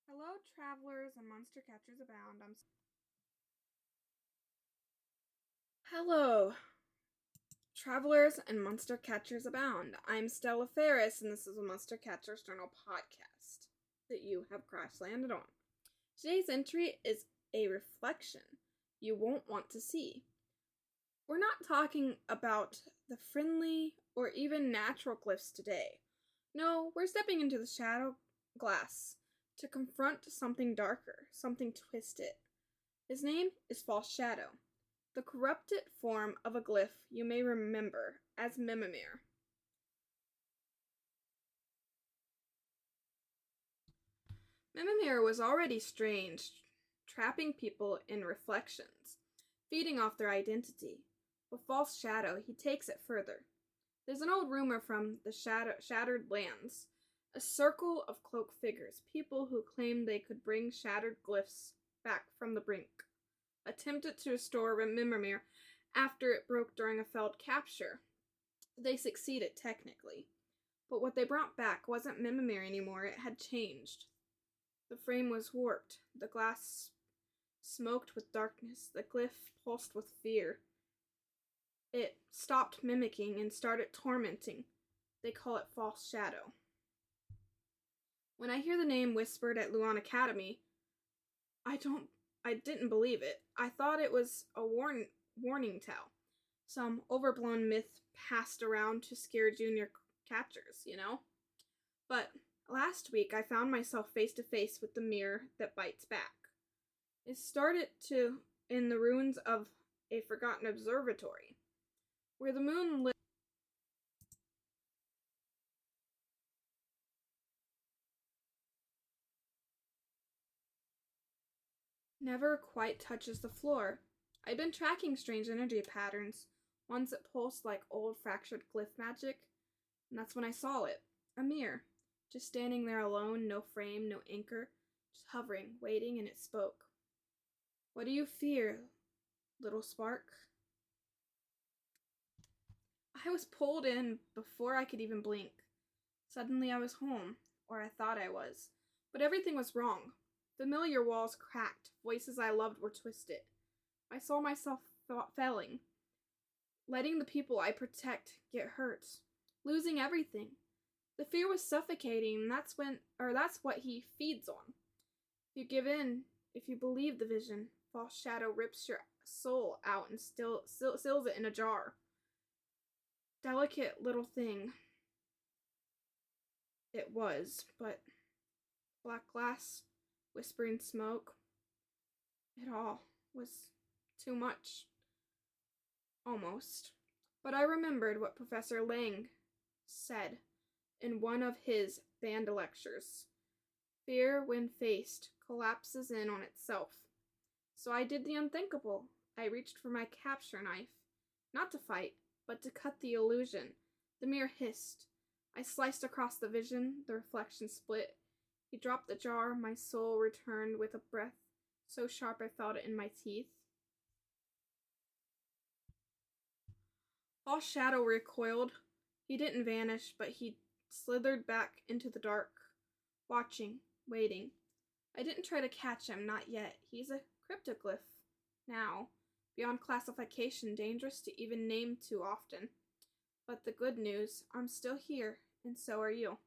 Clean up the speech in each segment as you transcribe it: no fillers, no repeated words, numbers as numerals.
Hello, travelers and monster catchers abound. Hello, travelers and monster catchers abound. I'm Stelliferous, and this is a Monster Catchers Journal podcast that you have crash landed on. Today's entry is a reflection you won't want to see. We're not talking about the friendly or even natural glyphs today. No, we're stepping into the shadow glass to confront something darker, something twisted. His name is False Shadow, the corrupted form of a glyph you may remember as Mimimirror. Mimimirror was already strange, trapping people in reflections, feeding off their identity. With False Shadow, he takes it further. There's an old rumor from the Shattered Lands, a circle of cloaked figures, people who claimed they could bring shattered glyphs back from the brink. Attempted to restore Mimimirror after it broke during a failed capture. They succeeded technically, but what they brought back wasn't Mimimirror anymore. It had changed. The frame was warped, the glass smoked with darkness, the glyph pulsed with fear. It stopped mimicking and started tormenting. They call it False Shadow. When I hear the name whispered at Luan Academy, I didn't believe it. I thought it was a warning tale. Some overblown myth passed around to scare junior catchers, But last week I found myself face to face with the mirror that bites back. It started in the ruins of a forgotten observatory, where the moon lit. Never quite touches the floor. I'd been tracking strange energy patterns, ones that pulsed like old fractured glyph magic, and that's when I saw it. A mirror, just standing there alone, no frame, no anchor, just hovering, waiting, and it spoke. What do you fear, little spark? I was pulled in before I could even blink. Suddenly I was home, or I thought I was, but everything was wrong. Familiar walls cracked, voices I loved were twisted. I saw myself failing, letting the people I protect get hurt, losing everything. The fear was suffocating, and that's what he feeds on. If you give in, if you believe the vision, False Shadow rips your soul out and seals it in a jar. Delicate little thing it was, but black glass, whispering smoke, it all was too much. Almost. But I remembered what Professor Lang said in one of his band lectures. Fear, when faced, collapses in on itself. So I did the unthinkable. I reached for my capture knife, not to fight, but to cut the illusion. The mirror hissed. I sliced across the vision, the reflection split. He dropped the jar, my soul returned with a breath so sharp I felt it in my teeth. False Shadow recoiled. He didn't vanish, but he slithered back into the dark, watching, waiting. I didn't try to catch him, not yet. He's a cryptoglyph now, beyond classification, dangerous to even name too often. But the good news, I'm still here, and so are you.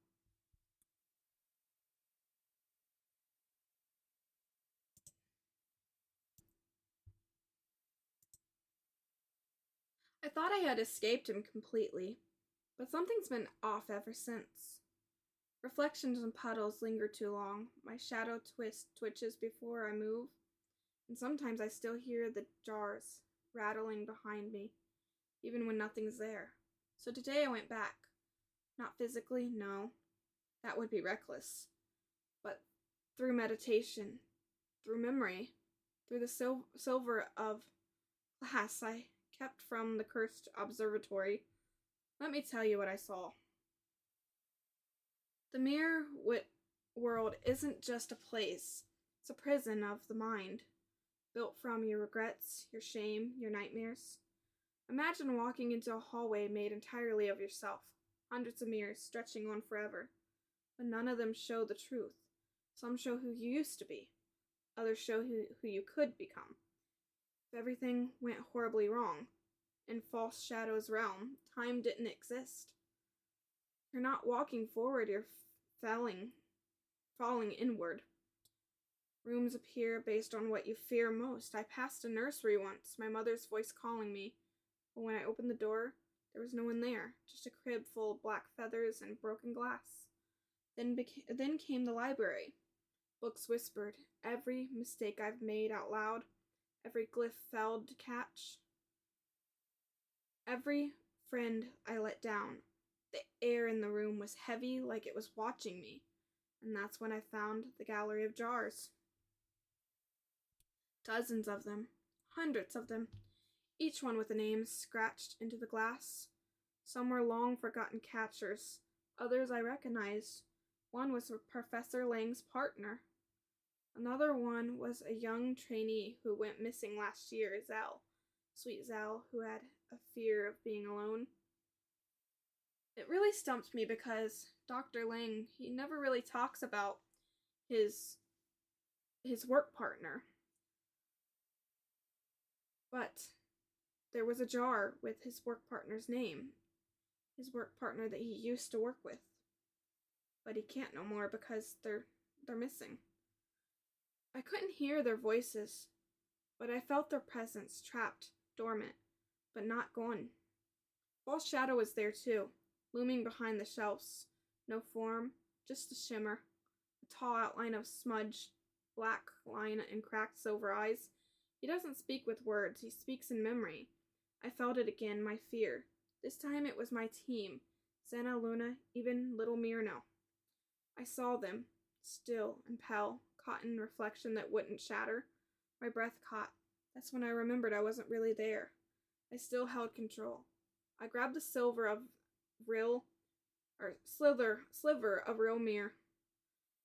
I thought I had escaped him completely, but something's been off ever since. Reflections and puddles linger too long. My shadow twitches before I move, and sometimes I still hear the jars rattling behind me, even when nothing's there. So today I went back. Not physically, no. That would be reckless. But through meditation, through memory, Through the silver of glass I kept from the cursed observatory, let me tell you what I saw. The mirror world isn't just a place, it's a prison of the mind, built from your regrets, your shame, your nightmares. Imagine walking into a hallway made entirely of yourself, hundreds of mirrors stretching on forever, but none of them show the truth. Some show who you used to be, others show who you could become. If everything went horribly wrong, in False Shadow's realm, time didn't exist. You're not walking forward, you're falling inward. Rooms appear based on what you fear most. I passed a nursery once, my mother's voice calling me, but when I opened the door, there was no one there, just a crib full of black feathers and broken glass. Then came the library. Books whispered, every mistake I've made out loud, every glyph failed to catch, every friend I let down. The air in the room was heavy, like it was watching me, and that's when I found the gallery of jars. Dozens of them, hundreds of them, each one with a name scratched into the glass. Some were long-forgotten catchers, others I recognized. One was Professor Lang's partner. Another one was a young trainee who went missing last year, Zell. Sweet Zell, who had a fear of being alone. It really stumped me because Dr. Lang, he never really talks about his work partner. But there was a jar with his work partner's name, his work partner that he used to work with. But he can't no more because they're missing. I couldn't hear their voices, but I felt their presence, trapped, dormant, but not gone. False Shadow was there too, looming behind the shelves. No form, just a shimmer, a tall outline of smudge, black line and cracked silver eyes. He doesn't speak with words, he speaks in memory. I felt it again, my fear. This time it was my team, Senna, Luna, even little Myrno. I saw them, still and pale, caught in reflection that wouldn't shatter. My breath caught. That's when I remembered I wasn't really there. I still held control. I grabbed the sliver of real mirror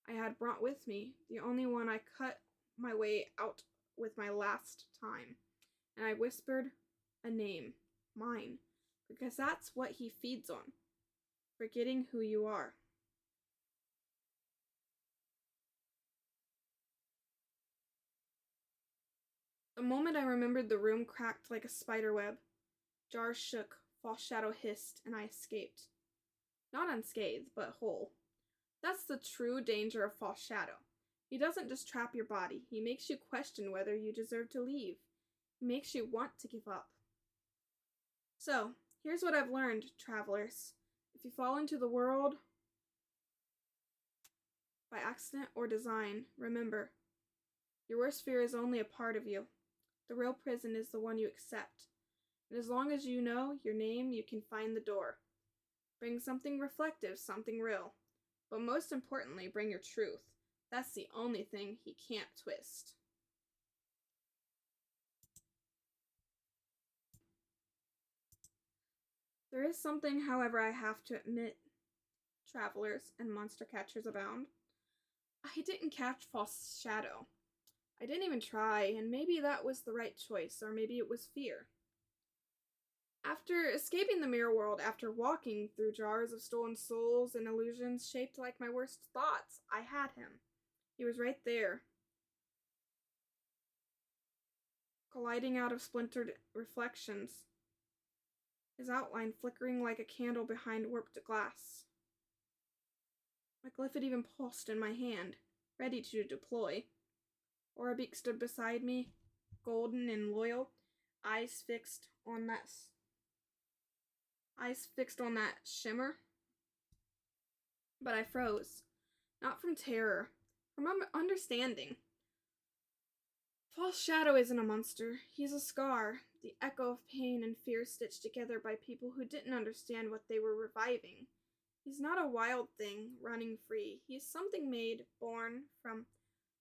I had brought with me, the only one I cut my way out with my last time, and I whispered a name, mine, because that's what he feeds on, forgetting who you are. The moment I remembered, the room cracked like a spider web. Jars shook, False Shadow hissed, and I escaped. Not unscathed, but whole. That's the true danger of False Shadow. He doesn't just trap your body, he makes you question whether you deserve to leave. He makes you want to give up. So, here's what I've learned, travelers. If you fall into the world by accident or design, remember, your worst fear is only a part of you. The real prison is the one you accept. And as long as you know your name, you can find the door. Bring something reflective, something real. But most importantly, bring your truth. That's the only thing he can't twist. There is something, however, I have to admit, travelers and monster catchers abound. I didn't catch False Shadow. I didn't even try, and maybe that was the right choice, or maybe it was fear. After escaping the mirror world, after walking through jars of stolen souls and illusions shaped like my worst thoughts, I had him. He was right there, colliding out of splintered reflections, his outline flickering like a candle behind warped glass. My glyph had even pulsed in my hand, ready to deploy. Orabeak stood beside me, golden and loyal, eyes fixed on that shimmer. But I froze, not from terror, from understanding. False Shadow isn't a monster. He's a scar, the echo of pain and fear stitched together by people who didn't understand what they were reviving. He's not a wild thing running free. He's something made, born from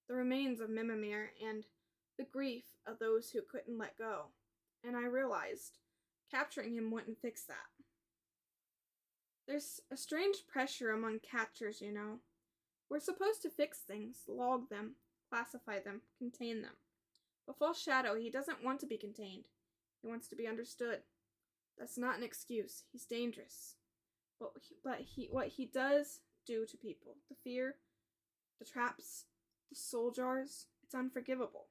the remains of Mimimirror and the grief of those who couldn't let go, and I realized capturing him wouldn't fix that. There's a strange pressure among catchers, you know. We're supposed to fix things, log them, classify them, contain them. But False Shadow, he doesn't want to be contained. He wants to be understood. That's not an excuse. He's dangerous. But what he does do to people, the fear, the traps, the soul jars, it's unforgivable.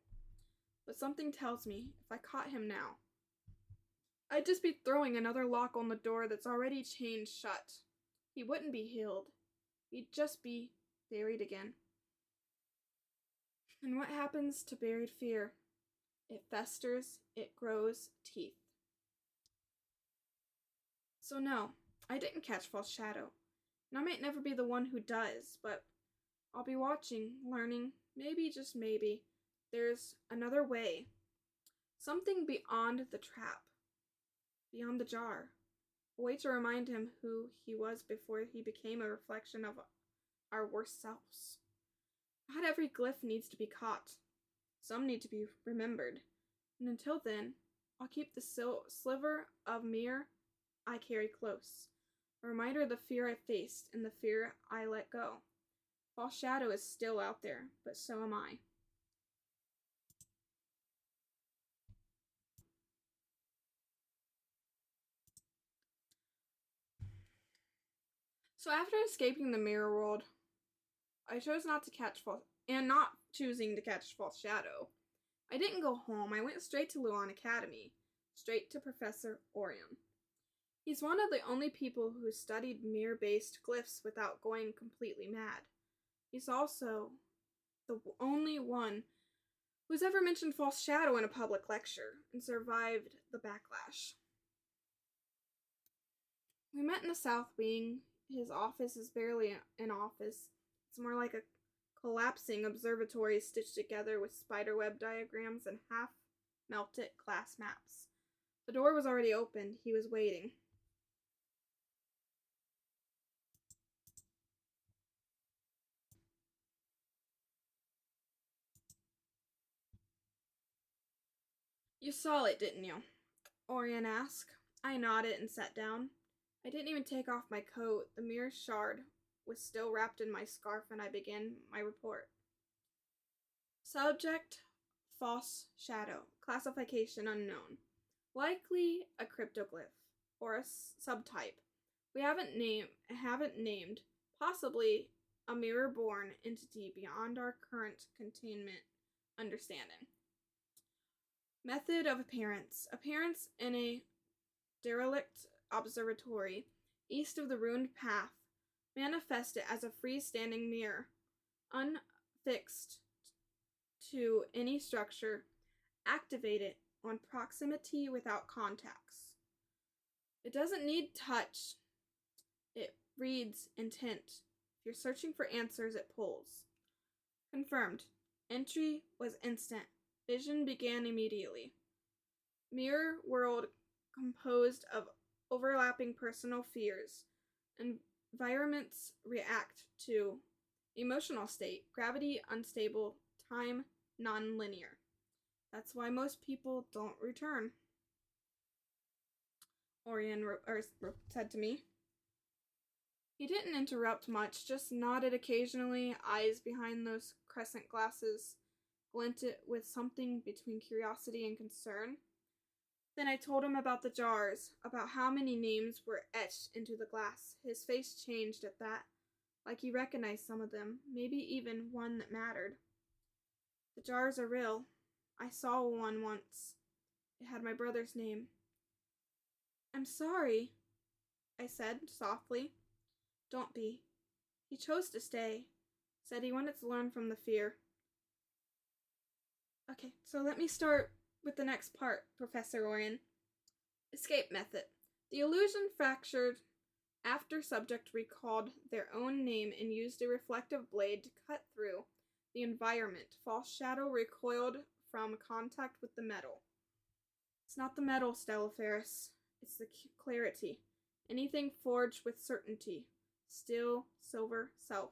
But something tells me if I caught him now, I'd just be throwing another lock on the door that's already chained shut. He wouldn't be healed. He'd just be buried again. And what happens to buried fear? It festers, it grows teeth. So no, I didn't catch False Shadow. And I might never be the one who does, but I'll be watching, learning, maybe, just maybe, there's another way. Something beyond the trap. Beyond the jar. A way to remind him who he was before he became a reflection of our worst selves. Not every glyph needs to be caught. Some need to be remembered. And until then, I'll keep the sliver of mirror I carry close. A reminder of the fear I faced and the fear I let go. False Shadow is still out there, but so am I. So after escaping the mirror world, I chose not to catch not choosing to catch False Shadow. I didn't go home. I went straight to Luan Academy, straight to Professor Orion. He's one of the only people who studied mirror-based glyphs without going completely mad. He's also the only one who's ever mentioned False Shadow in a public lecture and survived the backlash. We met in the South Wing. His office is barely an office. It's more like a collapsing observatory stitched together with spiderweb diagrams and half-melted class maps. The door was already open. He was waiting. You saw it, didn't you? Orion asked. I nodded and sat down. I didn't even take off my coat. The mirror shard was still wrapped in my scarf, and I began my report. Subject, False Shadow. Classification unknown. Likely a cryptoglyph, or a subtype. We haven't named. Possibly a Mirrorborn entity beyond our current containment understanding. Method of appearance. Appearance in a derelict observatory east of the ruined path. Manifested as a freestanding mirror, unfixed to any structure. Activated on proximity without contacts. It doesn't need touch. It reads intent. If you're searching for answers, it pulls. Confirmed. Entry was instant. Vision began immediately. Mirror world composed of overlapping personal fears. Environments react to emotional state, gravity unstable, time non-linear. That's why most people don't return. Orion said to me. He didn't interrupt much, just nodded occasionally, eyes behind those crescent glasses glinted with something between curiosity and concern. Then I told him about the jars, about how many names were etched into the glass. His face changed at that, like he recognized some of them, maybe even one that mattered. The jars are real. I saw one once. It had my brother's name. I'm sorry, I said softly. Don't be. He chose to stay. Said he wanted to learn from the fear. Okay, so let me start with the next part, Professor Orion. Escape method. The illusion fractured after subject recalled their own name and used a reflective blade to cut through the environment. False Shadow recoiled from contact with the metal. It's not the metal, Stelliferous. It's the clarity. Anything forged with certainty. Still, silver, self.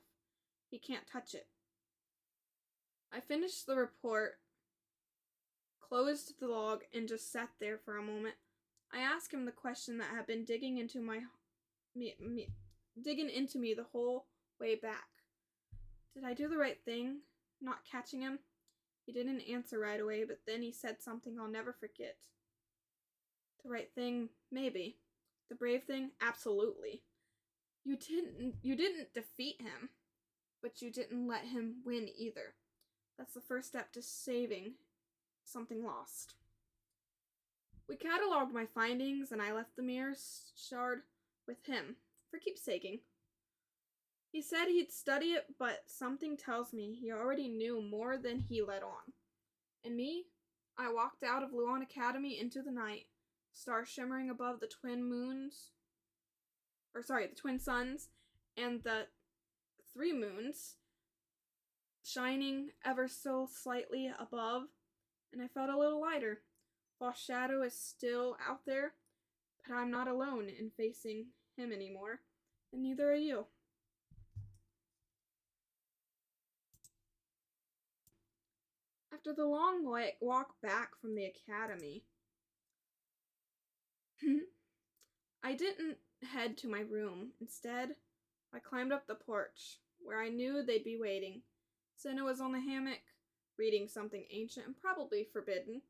He can't touch it. I finished the report closed the log, and just sat there for a moment. I asked him the question that had been digging into me the whole way back. Did I do the right thing, not catching him? He didn't answer right away, but then he said something I'll never forget. The right thing, maybe. The brave thing, absolutely. You didn't defeat him, but you didn't let him win either. That's the first step to saving something lost. We cataloged my findings, and I left the mirror shard with him for keepsaking. He said he'd study it, but something tells me he already knew more than he let on. And me? I walked out of Luon Academy into the night, stars shimmering above the twin suns, and the 3 moons shining ever so slightly above, and I felt a little lighter. False Shadow is still out there, but I'm not alone in facing him anymore, and neither are you. After the long walk back from the academy, I didn't head to my room. Instead, I climbed up the porch, where I knew they'd be waiting. Senna was on the hammock, reading something ancient and probably forbidden.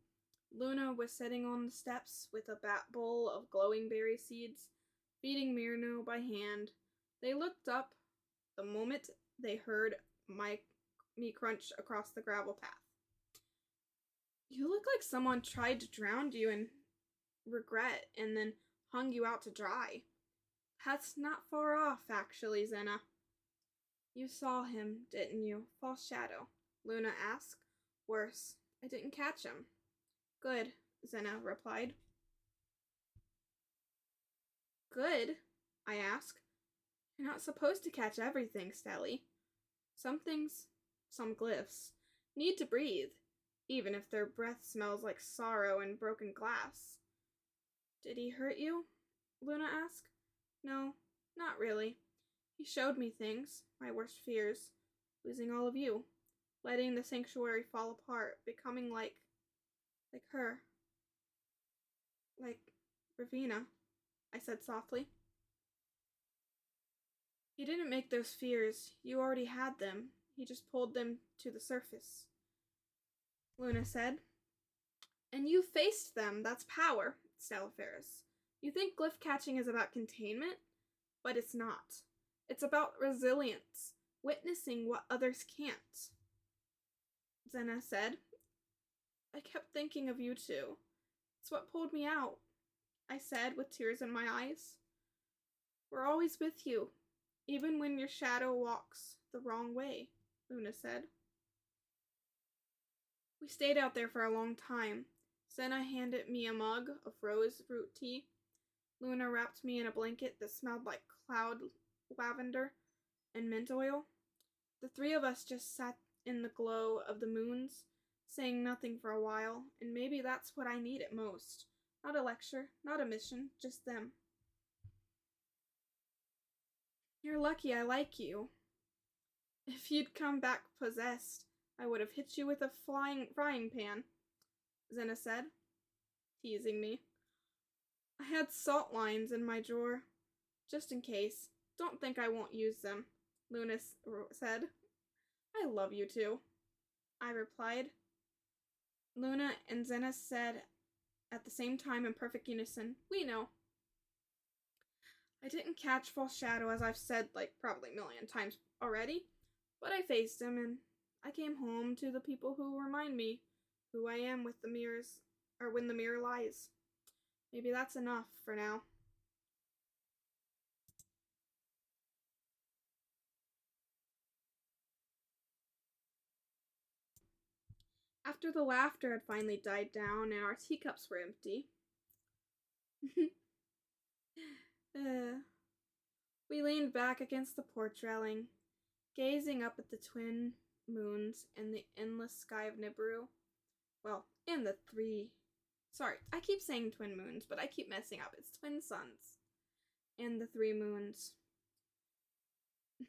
Luna was sitting on the steps with a bowl of glowing berry seeds, feeding Mirno by hand. They looked up the moment they heard me crunch across the gravel path. You look like someone tried to drown you in regret and then hung you out to dry. That's not far off, actually, Senna. You saw him, didn't you? False Shadow, Luna asked. Worse, I didn't catch him. Good, Senna replied. Good? I asked. You're not supposed to catch everything, Stelly. Some things, some glyphs, need to breathe, even if their breath smells like sorrow and broken glass. Did he hurt you? Luna asked. No, not really. He showed me things, my worst fears, losing all of you, letting the sanctuary fall apart, becoming like her. Like Ravina, I said softly. He didn't make those fears. You already had them. He just pulled them to the surface. Luna said. And you faced them. That's power, Stelliferous. You think glyph catching is about containment? But it's not. It's about resilience, witnessing what others can't. Senna said. I kept thinking of you two. It's what pulled me out, I said with tears in my eyes. We're always with you, even when your shadow walks the wrong way, Luna said. We stayed out there for a long time. Senna handed me a mug of rose root tea. Luna wrapped me in a blanket that smelled like cloud lavender and mint oil. The 3 of us just sat in the glow of the moons, saying nothing for a while, and maybe that's what I needed most. Not a lecture, not a mission, just them. You're lucky I like you. If you'd come back possessed, I would have hit you with a frying pan, Senna said, teasing me. I had salt lines in my drawer, just in case. Don't think I won't use them, Luna said. I love you too, I replied. Luna and Senna said at the same time in perfect unison, we know. I didn't catch False Shadow, as I've said probably a million times already, but I faced him and I came home to the people who remind me who I am with the mirrors, or when the mirror lies. Maybe that's enough for now. After the laughter had finally died down and our teacups were empty, we leaned back against the porch railing, gazing up at the twin moons and the endless sky of Nibiru. Well, and the 3... Sorry, I keep saying twin moons, but I keep messing up. It's twin suns. And the 3 moons.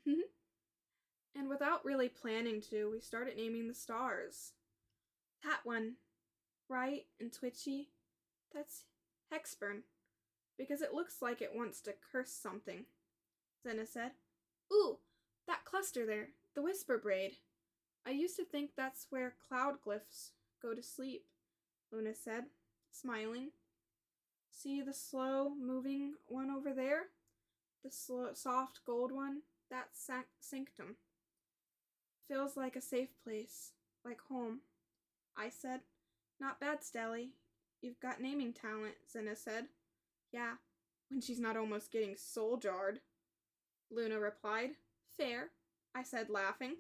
And without really planning to, we started naming the stars. That one. bright and twitchy. That's Hexburn, because it looks like it wants to curse something, Zena said. Ooh, that cluster there, the whisper braid. I used to think that's where Cloudglyphs go to sleep, Luna said, smiling. See the slow moving one over there? The soft gold one? That's Sanctum. Feels like a safe place, like home, I said. Not bad, Stelly. You've got naming talent, Zena said. Yeah, when she's not almost getting soul-jarred, Luna replied. Fair, I said, laughing.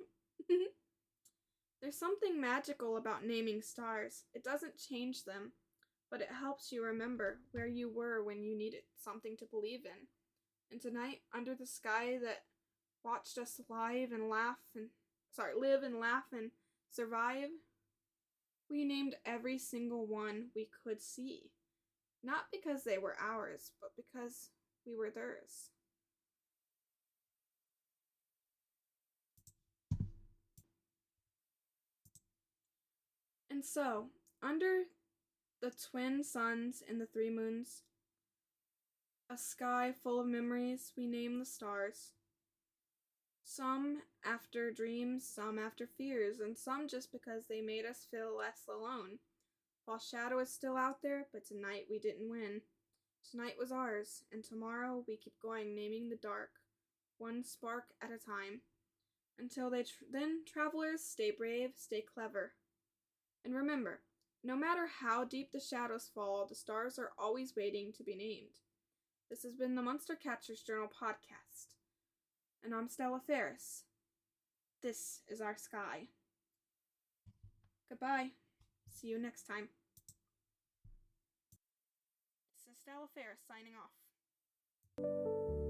There's something magical about naming stars. It doesn't change them, but it helps you remember where you were when you needed something to believe in. And tonight, under the sky that watched us live and laugh and survive, we named every single one we could see. Not because they were ours, but because we were theirs. And so, under the twin suns and the three moons, a sky full of memories, we name the stars. Some after dreams, some after fears, and some just because they made us feel less alone. While shadow is still out there, but tonight we didn't win. Tonight was ours, and tomorrow we keep going naming the dark, one spark at a time. Until then, travelers, stay brave, stay clever. And remember, no matter how deep the shadows fall, the stars are always waiting to be named. This has been the Monster Catcher's Journal podcast. And I'm Stelliferous. This is our sky. Goodbye. See you next time. This is Stelliferous signing off.